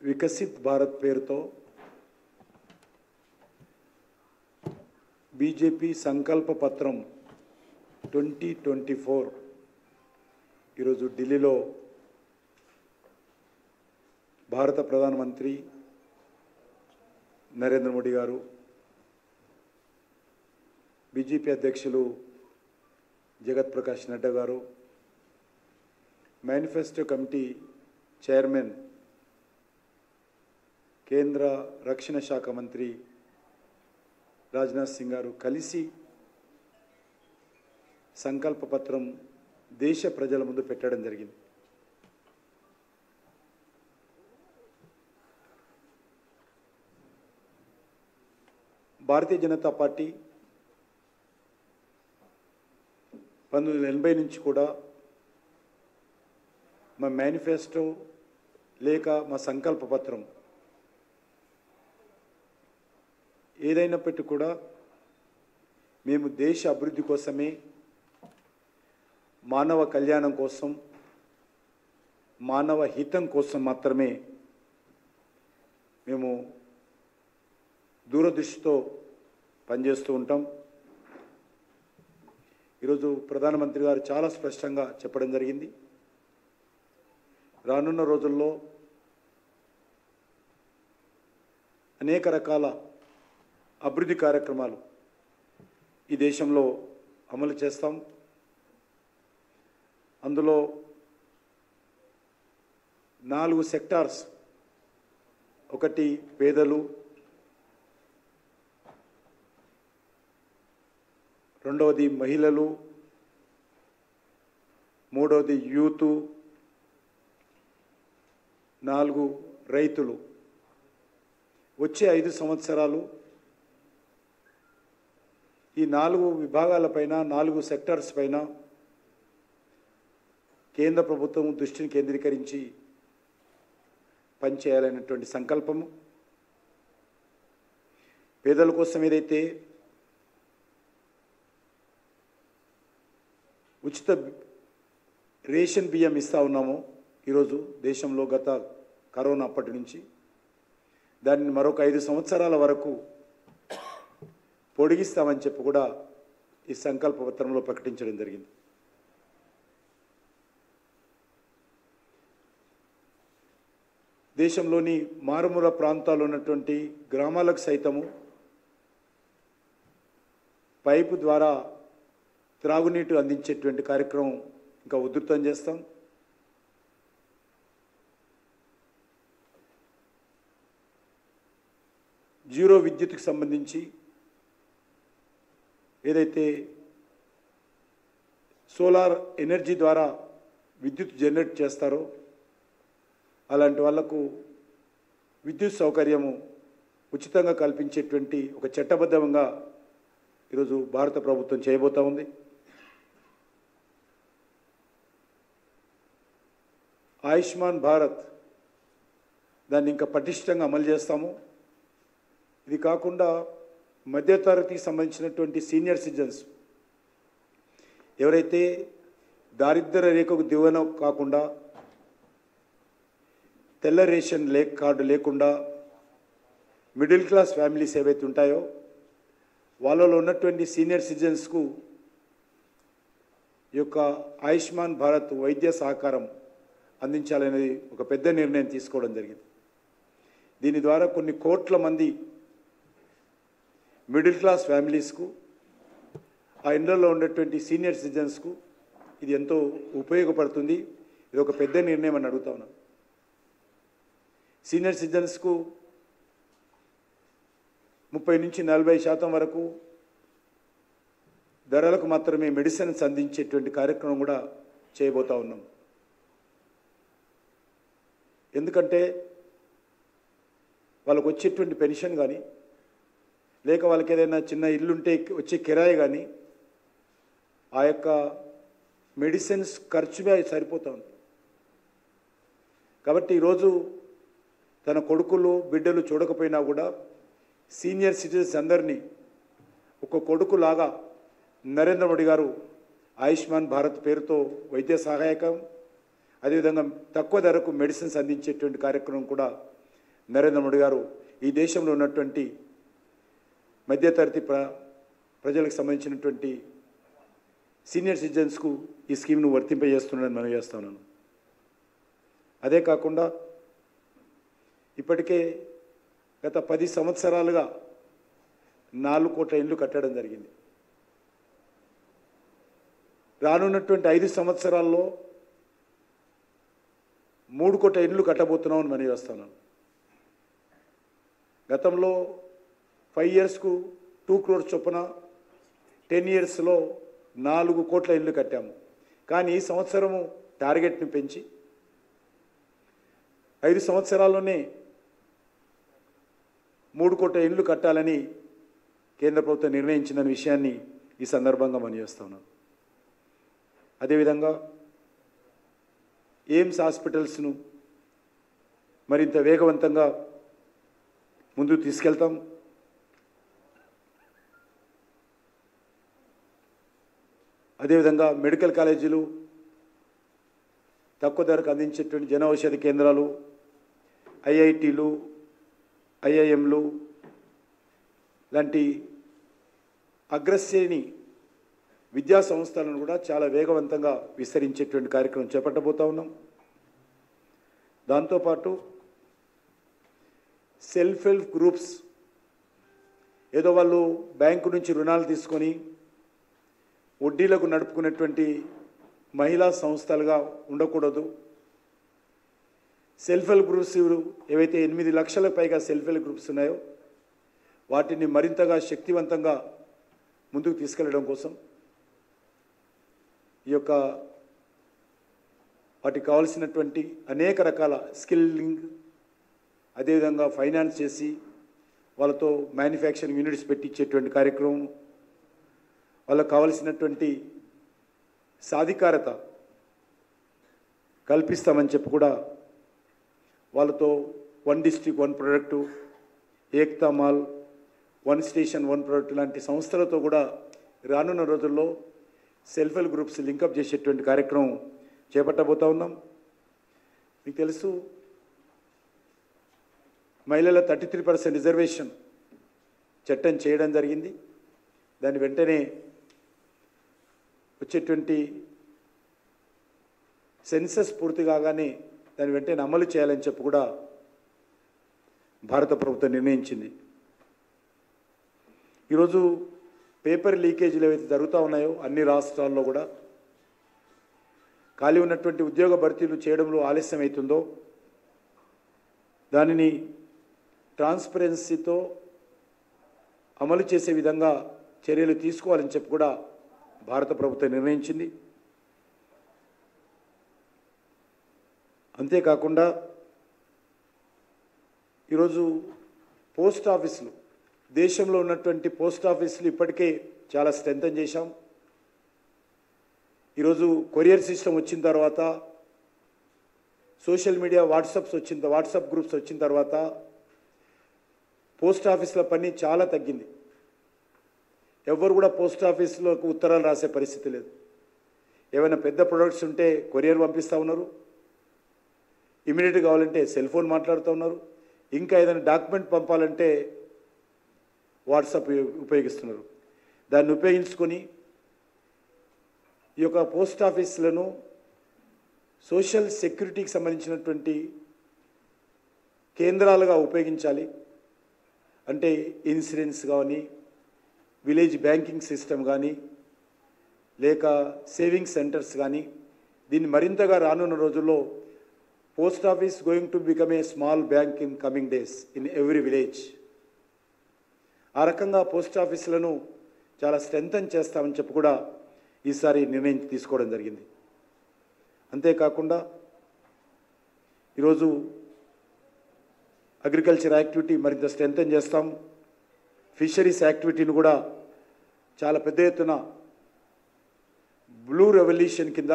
వికసిత్ భారత్ పేరుతో బీజేపీ సంకల్ప పత్రం 2024 ఈరోజు ఢిల్లీలో భారత ప్రధానమంత్రి నరేంద్ర మోడీ గారు, బీజేపీ అధ్యక్షులు జగత్ ప్రకాష్ నడ్డా గారు, మేనిఫెస్టో కమిటీ చైర్మన్ కేంద్ర రక్షణ శాఖ మంత్రి రాజ్నాథ్ సింగ్ గారు కలిసి సంకల్ప పత్రం దేశ ప్రజల ముందు పెట్టడం జరిగింది. భారతీయ జనతా పార్టీ 1980 నుంచి కూడా మా మేనిఫెస్టో లేక మా సంకల్ప పత్రం ఏదైనప్పటికీ కూడా మేము దేశ అభివృద్ధి కోసమే, మానవ కళ్యాణం కోసం, మానవ హితం కోసం మాత్రమే మేము దూరదృష్టితో పనిచేస్తూ ఉంటాం. ఈరోజు ప్రధానమంత్రి గారు చాలా స్పష్టంగా చెప్పడం జరిగింది. రానున్న రోజుల్లో అనేక రకాల అభివృద్ధి కార్యక్రమాలు ఈ దేశంలో అమలు చేస్తాం. అందులో 4 సెక్టార్స్, ఒకటి పేదలు, రెండవది మహిళలు, మూడవది యూత్, 4 రైతులు. వచ్చే 5 సంవత్సరాలు ఈ 4 విభాగాలపైన, 4 సెక్టార్స్ పైన కేంద్ర ప్రభుత్వం దృష్టిని కేంద్రీకరించి పనిచేయాలనేటువంటి సంకల్పము. పేదల కోసం ఏదైతే ఉచిత రేషన్ బియ్యం ఇస్తూ ఉన్నామో ఈరోజు దేశంలో గత కరోనా అప్పటి నుంచి, దాన్ని మరొక 5 సంవత్సరాల వరకు పొడిగిస్తామని చెప్పి కూడా ఈ సంకల్ప పత్రంలో ప్రకటించడం జరిగింది. దేశంలోని మారుమూల ప్రాంతాల్లో ఉన్నటువంటి గ్రామాలకు సైతము పైపు ద్వారా త్రాగునీటి అందించేటువంటి కార్యక్రమం ఇంకా ఉధృతం చేస్తాం. జీరో విద్యుత్కి సంబంధించి ఏదైతే సోలార్ ఎనర్జీ ద్వారా విద్యుత్ జనరేట్ చేస్తారో అలాంటి వాళ్లకు విద్యుత్ సౌకర్యము ఉచితంగా కల్పించేటువంటి ఒక చట్టబద్ధంగా ఈరోజు భారత ప్రభుత్వం చేయబోతా ఉంది. ఆయుష్మాన్ భారత్ దాన్ని ఇంకా పటిష్టంగా అమలు చేస్తాము. ఇది కాకుండా మధ్యతరగతికి సంబంధించినటువంటి సీనియర్ సిటిజన్స్ ఎవరైతే దారిద్ర్య రేఖకు దిగువన కాకుండా, తెల్ల రేషన్ కార్డు లేకుండా మిడిల్ క్లాస్ ఫ్యామిలీస్ ఏవైతే ఉంటాయో వాళ్ళలో ఉన్నటువంటి సీనియర్ సిటిజన్స్కు ఈ యొక్క ఆయుష్మాన్ భారత్ వైద్య సహకారం అందించాలనేది ఒక పెద్ద నిర్ణయం తీసుకోవడం జరిగింది. దీని ద్వారా కొన్ని కోట్ల మంది మిడిల్ క్లాస్ ఫ్యామిలీస్కు, ఆ ఇండ్లలో ఉన్నటువంటి సీనియర్ సిటిజన్స్కు ఇది ఎంతో ఉపయోగపడుతుంది. ఇది ఒక పెద్ద నిర్ణయం అని అడుగుతా ఉన్నాను. సీనియర్ సిటిజన్స్కు 30 నుంచి 40% వరకు ధరలకు మాత్రమే మెడిసిన్స్ అందించేటువంటి కార్యక్రమం కూడా చేయబోతా ఉన్నాం. ఎందుకంటే వాళ్ళకు వచ్చేటువంటి పెన్షన్ కానీ, లేక వాళ్ళకి ఏదైనా చిన్న ఇల్లుంటే వచ్చే కిరాయి కానీ, ఆ యొక్క మెడిసిన్స్ ఖర్చుగా సరిపోతూ ఉంది. కాబట్టి ఈరోజు తన కొడుకులు బిడ్డలు చూడకపోయినా కూడా సీనియర్ సిటిజన్స్ అందరినీ ఒక కొడుకులాగా నరేంద్ర మోడీ గారు ఆయుష్మాన్ భారత్ పేరుతో వైద్య సహాయకం, అదేవిధంగా తక్కువ ధరకు మెడిసిన్స్ అందించేటువంటి కార్యక్రమం కూడా నరేంద్ర మోడీ గారు ఈ దేశంలో ఉన్నటువంటి మధ్యతరగతి ప్రజలకు సంబంధించినటువంటి సీనియర్ సిటిజన్స్కు ఈ స్కీమ్ను వర్తింపజేస్తున్నాడని మనం చేస్తున్నాను. అదే కాకుండా ఇప్పటికే గత 10 సంవత్సరాలుగా 4 కోట్ల ఇండ్లు కట్టడం జరిగింది. రానున్నటువంటి 5 సంవత్సరాల్లో 3 కోట్ల ఇండ్లు కట్టబోతున్నామని మనం చేస్తున్నాను. గతంలో 5 ఇయర్స్కు 2 crores చొప్పున 10 ఇయర్స్లో 4 కోట్ల ఇండ్లు కట్టాము. కానీ ఈ సంవత్సరము టార్గెట్ని పెంచి 5 సంవత్సరాల్లోనే 3 కోట్ల ఇండ్లు కట్టాలని కేంద్ర ప్రభుత్వం నిర్ణయించిన విషయాన్ని ఈ సందర్భంగా మనం చేస్తున్నాం. అదేవిధంగా ఎయిమ్స్ హాస్పిటల్స్ను మరింత వేగవంతంగా ముందుకు తీసుకెళ్తాం. అదేవిధంగా మెడికల్ కాలేజీలు, తక్కువ ధరకు అందించేటువంటి జన ఔషధి కేంద్రాలు, ఐఐటీలు, ఐఐఎంలు లాంటి అగ్రశ్రేణి విద్యా సంస్థలను కూడా చాలా వేగవంతంగా విస్తరించేటువంటి కార్యక్రమం చేపట్టబోతా ఉన్నాం. దాంతోపాటు సెల్ఫ్ హెల్ప్ గ్రూప్స్, ఏదో వాళ్ళు బ్యాంకు నుంచి రుణాలు తీసుకొని వడ్డీలకు నడుపుకునేటువంటి మహిళా సంస్థలుగా ఉండకూడదు. సెల్ఫ్ హెల్ప్ గ్రూప్స్ ఏవైతే 8 లక్షలకు పైగా సెల్ఫ్ హెల్ప్ గ్రూప్స్ ఉన్నాయో వాటిని మరింతగా శక్తివంతంగా ముందుకు తీసుకెళ్లడం కోసం ఈ యొక్క వాటికి కావాల్సినటువంటి అనేక రకాల స్కిల్లింగ్, అదేవిధంగా ఫైనాన్స్ చేసి వాళ్ళతో మ్యానుఫ్యాక్చరింగ్ యూనిట్స్ పెట్టించేటువంటి కార్యక్రమం, వాళ్ళకు కావలసినటువంటి సాధికారత కల్పిస్తామని చెప్పి కూడా వాళ్ళతో 1 district 1 product, Ekta mall, 1 station 1 product లాంటి సంస్థలతో కూడా రానున్న రోజుల్లో సెల్ఫ్ హెల్ప్ గ్రూప్స్ లింకప్ చేసేటువంటి కార్యక్రమం చేపట్టబోతా ఉన్నాం. మీకు తెలుసు, మహిళల 33% రిజర్వేషన్ చట్టం చేయడం జరిగింది. దాని వెంటనే వచ్చేటువంటి సెన్సస్ పూర్తి కాగానే దాని వెంటనే అమలు చేయాలని చెప్పి కూడా భారత ప్రభుత్వం నిర్ణయించింది. ఈరోజు పేపర్ లీకేజీలు ఏవైతే జరుగుతూ ఉన్నాయో అన్ని రాష్ట్రాల్లో కూడా ఖాళీ ఉన్నటువంటి ఉద్యోగ భర్తీలు చేయడంలో ఆలస్యం అవుతుందో దానిని ట్రాన్స్పరెన్సీతో అమలు చేసే విధంగా చర్యలు తీసుకోవాలని చెప్పి కూడా భారత ప్రభుత్వం నిర్ణయించింది. అంతేకాకుండా ఈరోజు పోస్ట్ ఆఫీసులు, దేశంలో ఉన్నటువంటి పోస్ట్ ఆఫీసులు ఇప్పటికే చాలా స్ట్రెంథన్ చేశాం. ఈరోజు కొరియర్ సిస్టమ్ వచ్చిన తర్వాత, సోషల్ మీడియా వాట్సాప్ గ్రూప్స్ వచ్చిన తర్వాత పోస్ట్ ఆఫీసుల పని చాలా తగ్గింది. ఎవరు కూడా పోస్ట్ ఆఫీసులకు ఉత్తరాలు రాసే పరిస్థితి లేదు. ఏమైనా పెద్ద ప్రొడక్ట్స్ ఉంటే కొరియర్ పంపిస్తూ ఉన్నారు, ఇమీడియట్గా కావాలంటే సెల్ ఫోన్ మాట్లాడుతూ ఉన్నారు, ఇంకా ఏదైనా డాక్యుమెంట్ పంపాలంటే వాట్సాప్ ఉపయోగిస్తున్నారు. దాన్ని ఉపయోగించుకొని ఈ యొక్క పోస్ట్ ఆఫీసులను సోషల్ సెక్యూరిటీకి సంబంధించినటువంటి కేంద్రాలుగా ఉపయోగించాలి. అంటే ఇన్సూరెన్స్ కానీ, విలేజ్ బ్యాంకింగ్ సిస్టమ్ కానీ, లేక సేవింగ్ సెంటర్స్ కానీ, దీన్ని మరింతగా రానున్న రోజుల్లో post office going to become a small bank in coming days in every village. ఆ రకంగా పోస్ట్ ఆఫీసులను చాలా స్ట్రెంథన్ చేస్తామని చెప్పి కూడా ఈసారి నిర్ణయం తీసుకోవడం జరిగింది. అంతేకాకుండా ఈరోజు అగ్రికల్చర్ యాక్టివిటీ మరింత స్ట్రెంథన్ చేస్తాం. ఫిషరీస్ యాక్టివిటీని కూడా చాలా పెద్ద ఎత్తున బ్లూ రెవల్యూషన్ కింద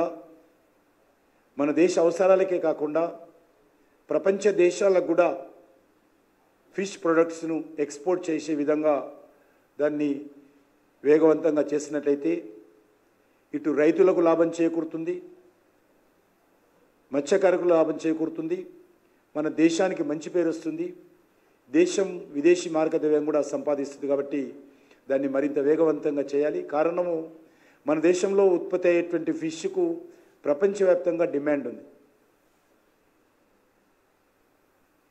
మన దేశ అవసరాలకే కాకుండా ప్రపంచ దేశాలకు కూడా ఫిష్ ప్రొడక్ట్స్ను ఎక్స్పోర్ట్ చేసే విధంగా దాన్ని వేగవంతంగా చేసినట్లయితే ఇటు రైతులకు లాభం చేకూరుతుంది, మత్స్యకారులకు లాభం చేకూరుతుంది, మన దేశానికి మంచి పేరు వస్తుంది, దేశం విదేశీ మార్గద్రవ్యం కూడా సంపాదిస్తుంది. కాబట్టి దాన్ని మరింత వేగవంతంగా చేయాలి. కారణము మన దేశంలో ఉత్పత్తి అయ్యేటువంటి ఫిష్కు ప్రపంచవ్యాప్తంగా డిమాండ్ ఉంది.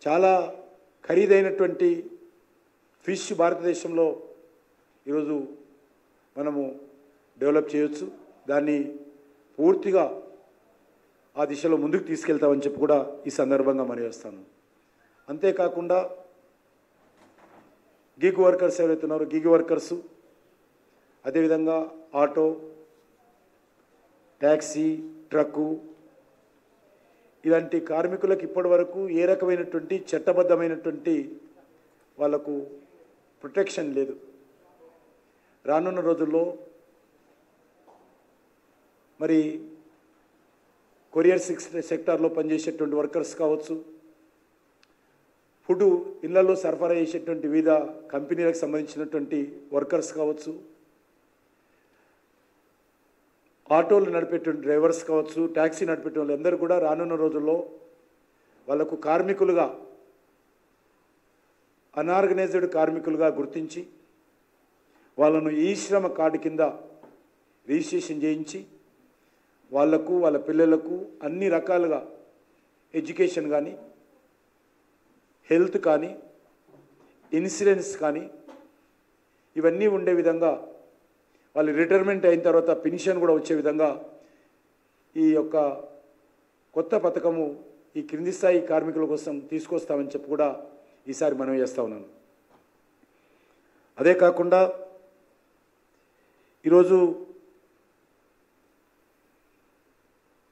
చాలా ఖరీదైనటువంటి ఫిష్ భారతదేశంలో ఈరోజు మనము డెవలప్ చేయొచ్చు. దాన్ని పూర్తిగా ఆ దిశలో ముందుకు తీసుకెళ్తామని చెప్పి కూడా ఈ సందర్భంగా మనవేస్తాను. అంతేకాకుండా గిగ్ వర్కర్స్ ఎవరైతే ఉన్నారో గిగ్ వర్కర్సు, అదేవిధంగా ఆటో, ట్యాక్సీ, ట్రక్కు ఇలాంటి కార్మికులకు ఇప్పటి వరకు ఏ రకమైనటువంటి చట్టబద్ధమైనటువంటి వాళ్ళకు ప్రొటెక్షన్ లేదు. రానున్న రోజుల్లో మరి కొరియర్ సెక్టార్లో పనిచేసేటువంటి వర్కర్స్ కావచ్చు, ఫుడ్ ఇళ్లలో సరఫరా చేసేటువంటి వివిధ కంపెనీలకు సంబంధించినటువంటి వర్కర్స్ కావచ్చు, ఆటోలు నడిపేటువంటి డ్రైవర్స్ కావచ్చు, ట్యాక్సీ నడిపేటువంటి వాళ్ళందరూ కూడా రానున్న రోజుల్లో వాళ్ళకు కార్మికులుగా, అన్ఆర్గనైజ్డ్ కార్మికులుగా గుర్తించి వాళ్ళను ఈ శ్రమ కార్డు కింద రిజిస్ట్రేషన్ చేయించి వాళ్లకు, వాళ్ళ పిల్లలకు అన్ని రకాలుగా ఎడ్యుకేషన్ కానీ, హెల్త్ కానీ, ఇన్సూరెన్స్ కానీ ఇవన్నీ ఉండే విధంగా, వాళ్ళు రిటైర్మెంట్ అయిన తర్వాత పెన్షన్ కూడా వచ్చే విధంగా ఈ యొక్క కొత్త పథకము ఈ క్రింది స్థాయి కార్మికుల కోసం తీసుకొస్తామని చెప్పి కూడా ఈసారి మనం చేస్తూ ఉన్నాను. అదే కాకుండా ఈరోజు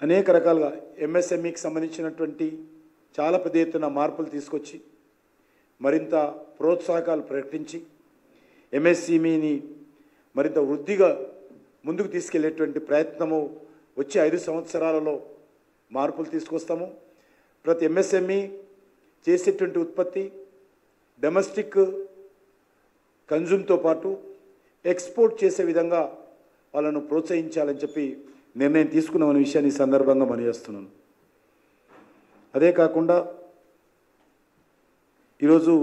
అనేక రకాలుగా ఎంఎస్ఎంఈకి సంబంధించినటువంటి చాలా పెద్ద ఎత్తున మార్పులు తీసుకొచ్చి మరింత ప్రోత్సాహకాలు ప్రకటించి ఎంఎస్ఎంఈని మరింత వృద్ధిగా ముందుకు తీసుకెళ్లేటువంటి ప్రయత్నము వచ్చే 5 సంవత్సరాలలో మార్పులు తీసుకొస్తాము. ప్రతి ఎంఎస్ఎంఈ చేసేటువంటి ఉత్పత్తి డొమెస్టిక్ కన్జ్యూమ్తో పాటు ఎక్స్పోర్ట్ చేసే విధంగా వాళ్ళను ప్రోత్సహించాలని చెప్పి నిర్ణయం తీసుకున్నామనే విషయాన్ని ఈ సందర్భంగా మనయేస్తున్నాను. అదే కాకుండా ఈరోజు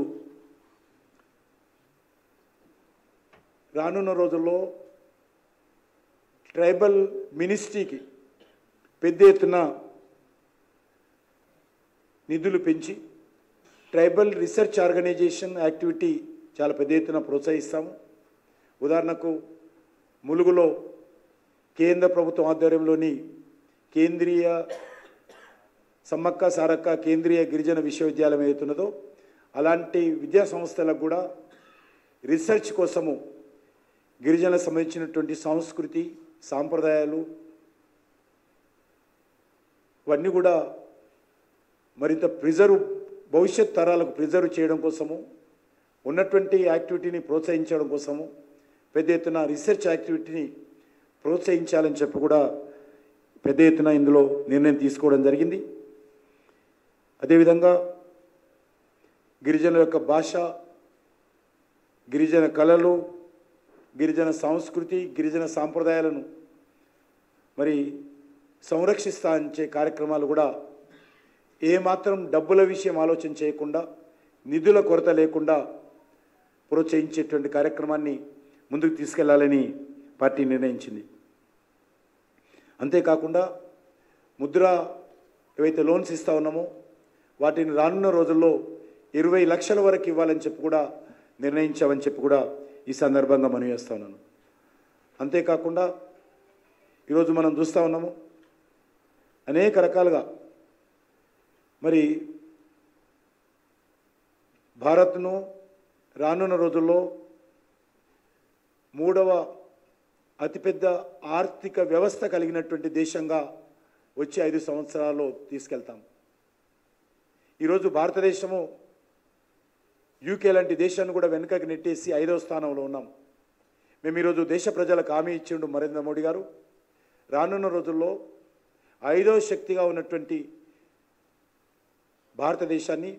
రానున్న రోజుల్లో ట్రైబల్ మినిస్ట్రీకి పెద్ద ఎత్తున నిధులు పెంచి ట్రైబల్ రీసెర్చ్ ఆర్గనైజేషన్ యాక్టివిటీ చాలా పెద్ద ఎత్తున ప్రోత్సహిస్తాము. ఉదాహరణకు ములుగులో కేంద్ర ప్రభుత్వం ఆధ్వర్యంలోని కేంద్రీయ సమ్మక్క సారక్క కేంద్రీయ గిరిజన విశ్వవిద్యాలయం ఏదైతున్నదో అలాంటి విద్యా సంస్థలకు కూడా రీసెర్చ్ కోసము గిరిజనలకు సంబంధించినటువంటి సంస్కృతి, సాంప్రదాయాలు ఇవన్నీ కూడా మరింత భవిష్యత్ తరాలకు ప్రిజర్వ్ చేయడం కోసము, ఉన్నటువంటి యాక్టివిటీని ప్రోత్సహించడం కోసము పెద్ద ఎత్తున రీసెర్చ్ యాక్టివిటీని ప్రోత్సహించాలని చెప్పి కూడా పెద్ద ఎత్తున ఇందులో నిర్ణయం తీసుకోవడం జరిగింది. అదేవిధంగా గిరిజనుల యొక్క భాష, గిరిజన కళలు, గిరిజన సంస్కృతి, గిరిజన సాంప్రదాయాలను మరి సంరక్షించే కార్యక్రమాలు కూడా ఏమాత్రం డబ్బుల విషయం ఆలోచన చేయకుండా, నిధుల కొరత లేకుండా ప్రోత్సహించేటువంటి కార్యక్రమాన్ని ముందుకు తీసుకెళ్లాలని పార్టీ నిర్ణయించింది. అంతేకాకుండా ముద్ర ఏవైతే లోన్స్ ఇస్తూ ఉన్నామో వాటిని రానున్న రోజుల్లో 20 లక్షల వరకు ఇవ్వాలని చెప్పి కూడా నిర్ణయించామని చెప్పి కూడా ఈ సందర్భంగా మనం చేస్తూ ఉన్నాను. అంతేకాకుండా ఈరోజు మనం చూస్తూ ఉన్నాము అనేక రకాలుగా మరి భారత్ను రానున్న రోజుల్లో 3వ అతిపెద్ద ఆర్థిక వ్యవస్థ కలిగినటువంటి దేశంగా వచ్చే 5 సంవత్సరాల్లో తీసుకెళ్తాం. ఈరోజు భారతదేశము యూకే లాంటి దేశాన్ని కూడా వెనుకకి నెట్టేసి 5వ స్థానంలో ఉన్నాం. మేము ఈరోజు దేశ ప్రజలకు హామీ ఇచ్చిండు నరేంద్ర మోడీ గారు, రానున్న రోజుల్లో 5వ శక్తిగా ఉన్నటువంటి భారతదేశాన్ని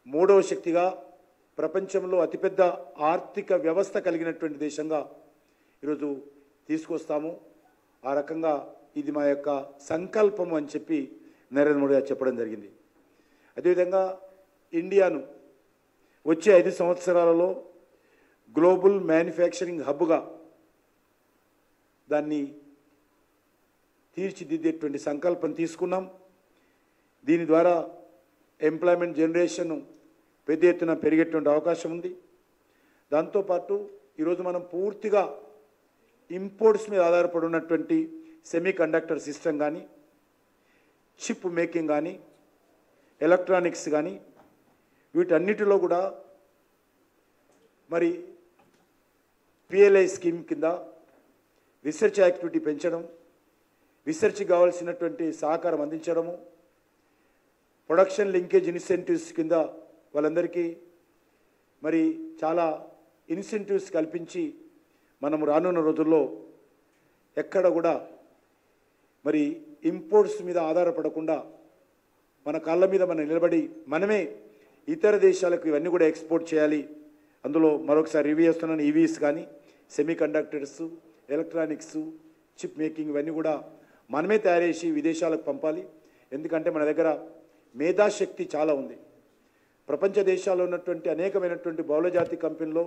3వ శక్తిగా, ప్రపంచంలో అతిపెద్ద ఆర్థిక వ్యవస్థ కలిగినటువంటి దేశంగా ఈరోజు తీసుకొస్తాము. ఆ రకంగా ఇది మా యొక్క సంకల్పం అని చెప్పి నరేంద్ర మోడీ గారు చెప్పడం జరిగింది. అదేవిధంగా ఇండియాను వచ్చే 5 సంవత్సరాలలో గ్లోబల్ మ్యానుఫ్యాక్చరింగ్ హబ్గా దాన్ని తీర్చిదిద్దేటువంటి సంకల్పం తీసుకున్నాం. దీని ద్వారా ఎంప్లాయ్మెంట్ జనరేషన్ పెద్ద ఎత్తున పెరిగేటువంటి అవకాశం ఉంది. దాంతోపాటు ఈరోజు మనం పూర్తిగా ఇంపోర్ట్స్ మీద ఆధారపడి ఉన్నటువంటి సెమీ కండక్టర్ సిస్టమ్ కానీ, చిప్ మేకింగ్ కానీ, ఎలక్ట్రానిక్స్ కానీ, వీటన్నిటిలో కూడా మరి పిఎల్ఐ స్కీమ్ కింద రీసెర్చ్ యాక్టివిటీ పెంచడం, రీసెర్చ్కి కావాల్సినటువంటి సహకారం అందించడము, ప్రొడక్షన్ లింకేజ్ ఇన్సెంటివ్స్ కింద వాళ్ళందరికీ మరి చాలా ఇన్సెంటివ్స్ కల్పించి మనము రానున్న రోజుల్లో ఎక్కడ కూడా మరి ఇంపోర్ట్స్ మీద ఆధారపడకుండా మన కాళ్ళ మీద మనం నిలబడి మనమే ఇతర దేశాలకు ఇవన్నీ కూడా ఎక్స్పోర్ట్ చేయాలి. అందులో మరొకసారి రివ్యూ చేస్తున్నాను. ఈవీస్ కానీ, semi conductors, electronics, chip making ఇవన్నీ కూడా మనమే తయారు చేసి విదేశాలకు పంపాలి. ఎందుకంటే మన దగ్గర మేధాశక్తి చాలా ఉంది. ప్రపంచ దేశాల్లో ఉన్నటువంటి అనేకమైనటువంటి బహుళజాతి కంపెనీలో,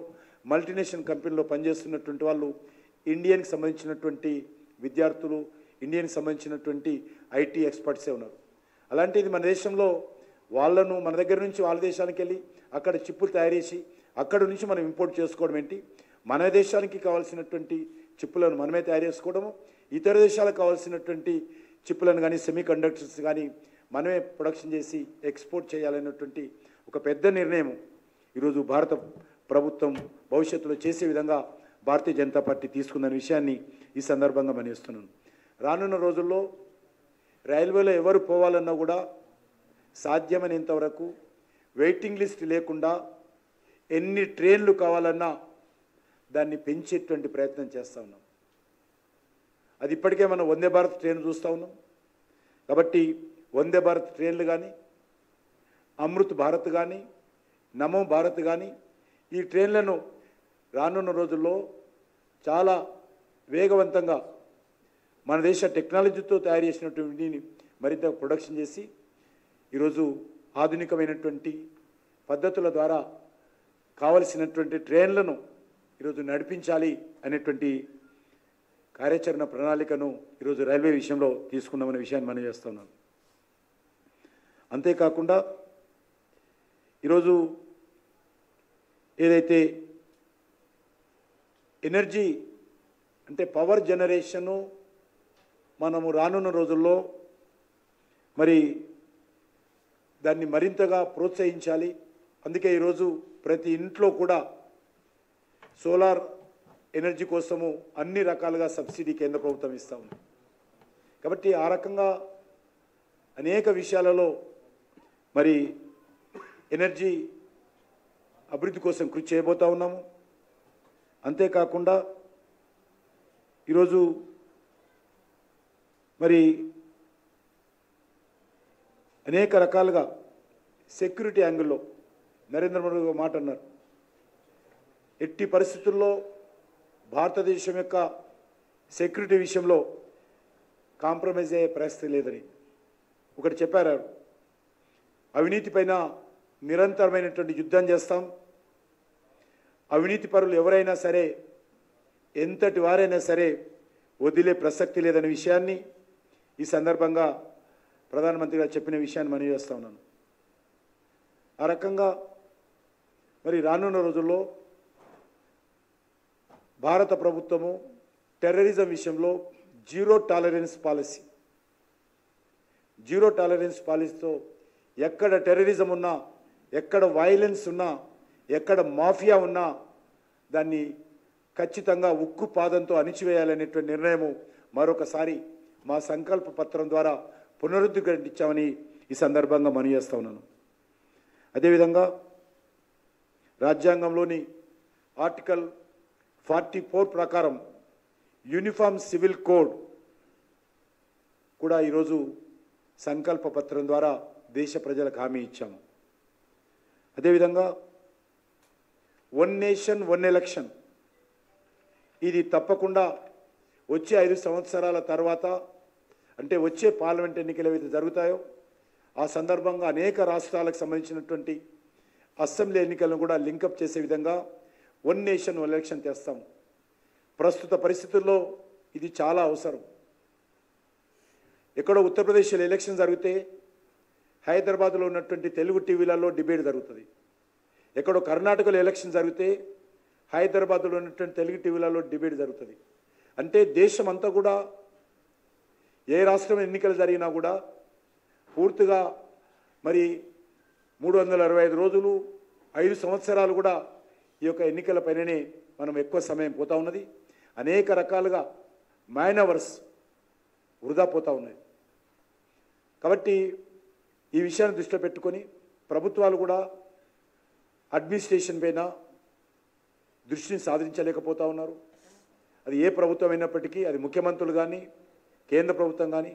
మల్టీనేషనల్ కంపెనీలో పనిచేస్తున్నటువంటి వాళ్ళు ఇండియన్కి సంబంధించినటువంటి విద్యార్థులు, ఇండియన్కి సంబంధించినటువంటి ఐటీ ఎక్స్పర్ట్సే ఉన్నారు. అలాంటిది మన దేశంలో వాళ్ళను మన దగ్గర నుంచి వాళ్ళ దేశానికి వెళ్ళి అక్కడ చిప్పులు తయారు చేసి అక్కడ నుంచి మనం ఇంపోర్ట్ చేసుకోవడం ఏంటి? మన దేశానికి కావాల్సినటువంటి చిప్పులను మనమే తయారు చేసుకోవడము, ఇతర దేశాలకు కావాల్సినటువంటి చిప్పులను కానీ, సెమీ కండక్టర్స్ కానీ మనమే ప్రొడక్షన్ చేసి ఎక్స్పోర్ట్ చేయాలనేటువంటి ఒక పెద్ద నిర్ణయం ఈరోజు భారత ప్రభుత్వం భవిష్యత్తులో చేసే విధంగా భారతీయ జనతా పార్టీ తీసుకుందనే విషయాన్ని ఈ సందర్భంగా మనవిస్తున్నాను. రానున్న రోజుల్లో రైల్వేలో ఎవరు పోవాలన్నా కూడా సాధ్యమైనంత వరకు వెయిటింగ్ లిస్ట్ లేకుండా ఎన్ని ట్రైన్లు కావాలన్నా దాన్ని పెంచేటువంటి ప్రయత్నం చేస్తూ ఉన్నాం. అది ఇప్పటికే మనం వందే భారత్ ట్రైన్ చూస్తూ ఉన్నాం. కాబట్టి వందే భారత్ ట్రైన్లు కానీ, అమృత్ భారత్ కానీ, నమో భారత్ కానీ ఈ ట్రైన్లను రానున్న రోజుల్లో చాలా వేగవంతంగా మన దేశ టెక్నాలజీతో తయారు చేసినటువంటి మరింత ప్రొడక్షన్ చేసి ఈరోజు ఆధునికమైనటువంటి పద్ధతుల ద్వారా కావలసినటువంటి ట్రైన్లను ఈరోజు నడిపించాలి అనేటువంటి కార్యాచరణ ప్రణాళికను ఈరోజు రైల్వే విషయంలో తీసుకున్నామనే విషయాన్ని మనం చేస్తున్నాం. అంతేకాకుండా ఈరోజు ఏదైతే ఎనర్జీ అంటే పవర్ జనరేషను మనము రానున్న రోజుల్లో మరి దాన్ని మరింతగా ప్రోత్సహించాలి. అందుకే ఈరోజు ప్రతి ఇంట్లో కూడా సోలార్ ఎనర్జీ కోసము అన్ని రకాలుగా సబ్సిడీ కేంద్ర ప్రభుత్వం ఇస్తూ ఉంది. కాబట్టి ఆ రకంగా అనేక విషయాలలో మరి ఎనర్జీ అభివృద్ధి కోసం కృషి చేయబోతూ ఉన్నాము. అంతేకాకుండా ఈరోజు మరి అనేక రకాలుగా సెక్యూరిటీ యాంగిల్లో నరేంద్ర మోడీ గారు మాట అన్నారు, ఎట్టి పరిస్థితుల్లో భారతదేశం యొక్క సెక్యూరిటీ విషయంలో కాంప్రమైజ్ అయ్యే పరిస్థితి లేదని ఒకటి చెప్పారు. అవినీతి పైన నిరంతరమైనటువంటి యుద్ధం చేస్తాం. అవినీతి పరులు ఎవరైనా సరే, ఎంతటి వారైనా సరే వదిలే ప్రసక్తి లేదనే విషయాన్ని ఈ సందర్భంగా ప్రధానమంత్రి గారు చెప్పిన విషయాన్ని మనం చేస్తూ ఉన్నాను. ఆ రకంగా మరి రానున్న రోజుల్లో భారత ప్రభుత్వము టెర్రరిజం విషయంలో జీరో టాలరెన్స్ పాలసీతో ఎక్కడ టెర్రరిజం ఉన్నా, ఎక్కడ వైలెన్స్ ఉన్నా, ఎక్కడ మాఫియా ఉన్నా దాన్ని ఖచ్చితంగా ఉక్కు పాదంతో అణిచివేయాలనేటువంటి నిర్ణయము మరొకసారి మా సంకల్ప పత్రం ద్వారా పునరుద్ధరించామని ఈ సందర్భంగా మనం చేస్తూ ఉన్నాను. అదేవిధంగా రాజ్యాంగంలోని ఆర్టికల్ 44 ప్రకారం యూనిఫామ్ సివిల్ కోడ్ కూడా ఈరోజు సంకల్ప పత్రం ద్వారా దేశ ప్రజలకు హామీ ఇచ్చాము. అదేవిధంగా 1 నేషన్ 1 ఎలక్షన్ ఇది తప్పకుండా వచ్చే 5 సంవత్సరాల తర్వాత, అంటే వచ్చే పార్లమెంట్ ఎన్నికలు ఏవైతే జరుగుతాయో ఆ సందర్భంగా అనేక రాష్ట్రాలకు సంబంధించినటువంటి అసెంబ్లీ ఎన్నికలను కూడా లింకప్ చేసే విధంగా వన్ నేషన్ వన్ ఎలక్షన్ తెస్తాము. ప్రస్తుత పరిస్థితుల్లో ఇది చాలా అవసరం. ఎక్కడో ఉత్తరప్రదేశ్లో ఎలక్షన్ జరిగితే హైదరాబాద్లో ఉన్నటువంటి తెలుగు టీవీలలో డిబేట్ జరుగుతుంది. ఎక్కడో కర్ణాటకలో ఎలక్షన్ జరిగితే హైదరాబాద్లో ఉన్నటువంటి తెలుగు టీవీలలో డిబేట్ జరుగుతుంది. అంటే దేశం అంతా కూడా ఏ రాష్ట్రం ఎన్నికలు జరిగినా కూడా పూర్తిగా మరి 365 రోజులు 5 సంవత్సరాలు కూడా ఈ యొక్క ఎన్నికలపైననే మనం ఎక్కువ సమయం పోతా ఉన్నది. అనేక రకాలుగా మైనవర్స్ వృధా పోతూ ఉన్నాయి. కాబట్టి ఈ విషయాన్ని దృష్టిలో పెట్టుకొని ప్రభుత్వాలు కూడా అడ్మినిస్ట్రేషన్ పైన దృష్టిని సాధించలేకపోతూ ఉన్నారు. అది ఏ ప్రభుత్వం అయినప్పటికీ, అది ముఖ్యమంత్రులు కానీ కేంద్ర ప్రభుత్వం కానీ.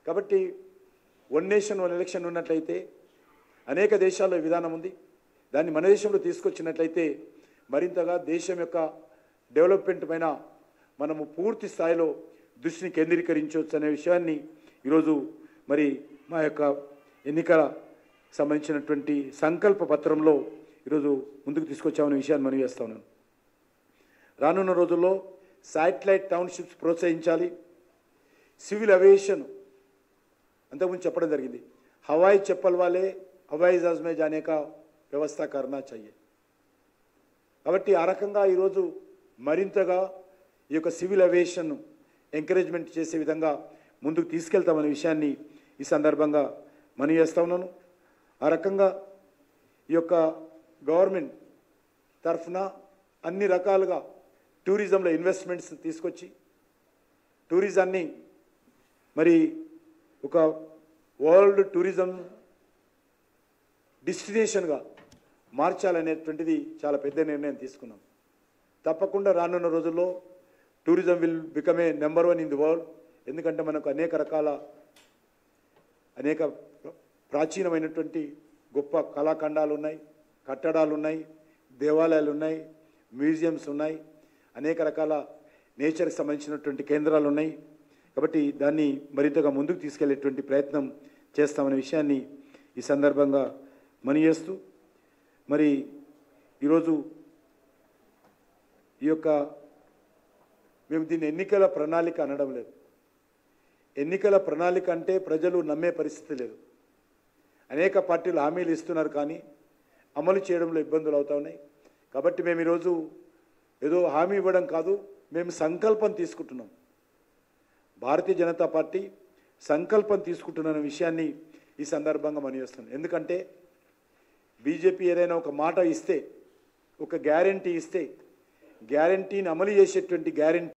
కాబట్టి వన్ నేషన్ వన్ ఎలక్షన్ ఉన్నట్లయితే అనేక దేశాల్లో విధానం ఉంది. దాన్ని మన దేశంలో తీసుకొచ్చినట్లయితే మరింతగా దేశం యొక్క డెవలప్మెంట్ పైన మనము పూర్తి స్థాయిలో దృష్టిని కేంద్రీకరించవచ్చు అనే విషయాన్ని ఈరోజు మరి మా యొక్క ఎన్నికల సంబంధించినటువంటి సంకల్ప పత్రంలో ఈరోజు ముందుకు తీసుకొచ్చామనే విషయాన్ని మనం చేస్తా ఉన్నాను. రానున్న రోజుల్లో శాటిలైట్ టౌన్షిప్స్ ప్రోత్సహించాలి. సివిల్ అవియేషన్ అంతకుముందు చెప్పడం జరిగింది. హవాయి చెప్పల్ వాలే హవాయి జహాజ్ మే జానే కా వ్యవస్థ కర్నా चाहिए. కాబట్టి ఆ రకంగా ఈరోజు మరింతగా ఈ యొక్క సివిల్ అవియేషన్ను ఎంకరేజ్మెంట్ చేసే విధంగా ముందుకు తీసుకెళ్తామనే విషయాన్ని ఈ సందర్భంగా మనవి చేస్తా ఉన్నాను. ఆ రకంగా ఈ యొక్క గవర్నమెంట్ తరఫున అన్ని రకాలుగా టూరిజంలో ఇన్వెస్ట్మెంట్స్ తీసుకొచ్చి టూరిజాన్ని మరి ఒక వరల్డ్ టూరిజం డెస్టినేషన్గా మార్చాలనేటువంటిది చాలా పెద్ద నిర్ణయం తీసుకున్నాం. తప్పకుండా రానున్న రోజుల్లో tourism will become a number 1 in the world. ఎందుకంటే మనకు అనేక ప్రాచీనమైనటువంటి గొప్ప కళాఖండాలు ఉన్నాయి, కట్టడాలు ఉన్నాయి, దేవాలయాలు ఉన్నాయి, మ్యూజియంస్ ఉన్నాయి, అనేక రకాల నేచర్కి సంబంధించినటువంటి కేంద్రాలు ఉన్నాయి. కాబట్టి దాన్ని మరింతగా ముందుకు తీసుకెళ్లేటువంటి ప్రయత్నం చేస్తామనే విషయాన్ని ఈ సందర్భంగా మనవి చేస్తూ, మరి ఈరోజు ఈ యొక్క మేము దీన్ని ఎన్నికల ప్రణాళిక అనడం లేదు. ఎన్నికల ప్రణాళిక అంటే ప్రజలు నమ్మే పరిస్థితి లేదు. అనేక పార్టీలు హామీలు ఇస్తున్నారు కానీ అమలు చేయడంలో ఇబ్బందులు అవుతా ఉన్నాయి. కాబట్టి మేము ఈరోజు ఏదో హామీ ఇవ్వడం కాదు, మేము సంకల్పం తీసుకుంటున్నాం. భారతీయ జనతా పార్టీ సంకల్పం తీసుకుంటున్న విషయాన్ని ఈ సందర్భంగా మనం చేస్తున్నాం. ఎందుకంటే బీజేపీ ఏదైనా ఒక మాట ఇస్తే, ఒక గ్యారంటీ ఇస్తే, గ్యారంటీని అమలు చేసేటువంటి గ్యారంటీ